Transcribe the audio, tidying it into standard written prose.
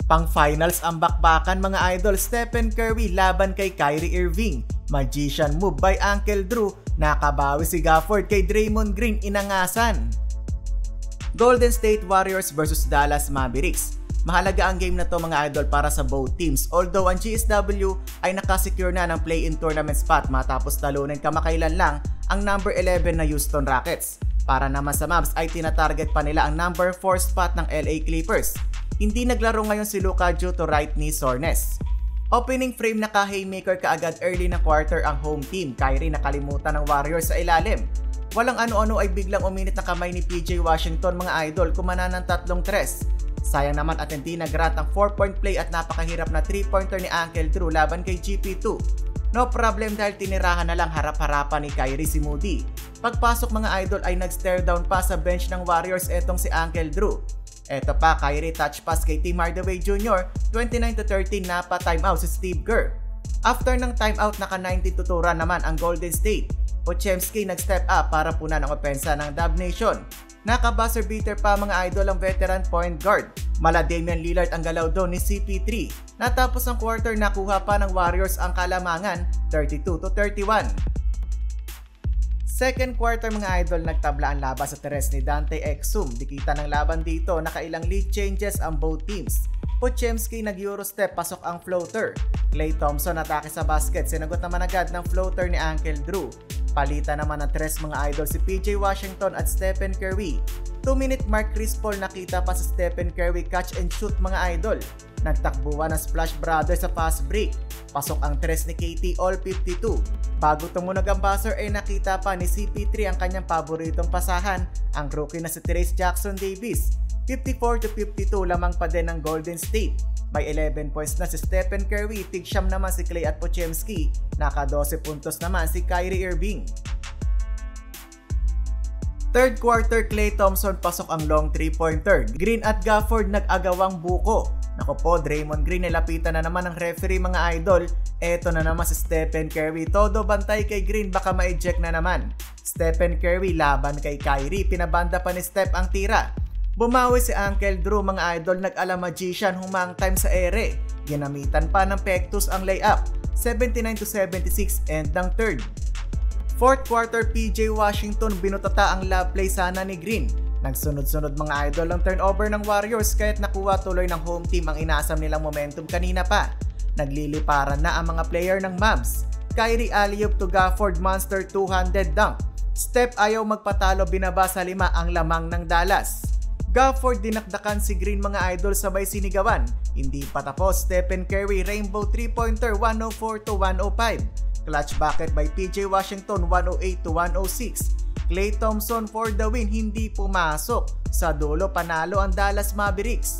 Pang-finals ang bakbakan mga idol, Stephen Curry laban kay Kyrie Irving. Magician move by Uncle Drew, nakabawi si Gafford kay Draymond Green, inangasan. Golden State Warriors versus Dallas Mavericks. Mahalaga ang game na to mga idol para sa both teams, although ang GSW ay nakasecure na ng play-in tournament spot matapos talunin kamakailan lang ang number 11 na Houston Rockets. Para naman sa Mavs ay tinatarget pa nila ang number 4 spot ng LA Clippers. Hindi naglaro ngayon si Luka due to right knee soreness. Opening frame naka-haymaker kaagad early na quarter ang home team. Kyrie nakalimutan ng Warriors sa ilalim. Walang ano-ano ay biglang uminit na kamay ni PJ Washington mga idol, kumana ng 3 tres. Sayang naman at hindi nag-grant ang 4-point play at napakahirap na 3-pointer ni Uncle Drew laban kay GP2. No problem dahil tinirahan na lang harap-harapan ni Kyrie si Moody. Pagpasok mga idol ay nag-stare down pa sa bench ng Warriors etong si Uncle Drew. Eto pa, Kyrie touch pass kay Tim Hardaway Jr., 29-13 na pa timeout si Steve Kerr. After ng timeout, naka-90 tuturan naman ang Golden State. Podziemski nag-step up para punan ang opensa ng Dub Nation. Naka-buzzer beater pa mga idol ang veteran point guard. Mala Damian Lillard ang galaw doon ni CP3. Natapos ang quarter, nakuha pa ng Warriors ang kalamangan, 32-31. Second quarter mga idol, nagtabla ang laban sa teres ni Dante Exum. Dikita ng laban dito, nakailang lead changes ang both teams. Podziemski nag-Eurostep, pasok ang floater. Klay Thompson atake sa basket, sinagot naman agad ng floater ni Uncle Drew. Palitan naman ng tres mga idol si PJ Washington at Stephen Curry. 2-minute mark, Chris Paul nakita pa sa Stephen Curry catch and shoot mga idol. Nagtakbuhan ng Splash Brothers sa fast break. Pasok ang tres ni KT all 52. Bago tumunog ang buzzer ay nakita pa ni CP3 ang kanyang paboritong pasahan, ang rookie na si Trayce Jackson Davis. 54-52 lamang pa din ng Golden State. May 11 points na si Stephen Curry, tig-siyam naman si Klay at Podziemski. Naka-12 puntos naman si Kyrie Irving. Third quarter, Klay Thompson pasok ang long 3-pointer. Green at Gafford nag-agawang buko. Naku po, Draymond Green nilapitan na naman ng referee mga idol. Eto na naman si Stephen Curry. Todo bantay kay Green, baka ma-eject na naman. Stephen Curry laban kay Kyrie, pinabanda pa ni Steph ang tira. Bumawi si Uncle Drew mga idol, nag-ala magician, humang time sa ere. Ginamitan pa ng Pectus ang layup, 79-76 end ng third. Fourth quarter, PJ Washington binutata ang love play sana ni Green. Nagsunod-sunod mga idol ang turnover ng Warriors kaya't nakuha tuloy ng home team ang inaasam nilang momentum kanina pa. Nagliliparan na ang mga player ng Mavs. Kyrie alley-oop to Gafford, monster 200 dunk. Steph ayaw magpatalo, binaba sa 5 ang lamang ng Dallas. Gafford dinakdakan si Green mga idol, sabay sinigawan. Hindi pa tapos, Stephen Curry rainbow 3-pointer 104-105. Clutch bucket by PJ Washington 108-106. Klay Thompson for the win, hindi pumasok. Sa dulo panalo ang Dallas Mavericks.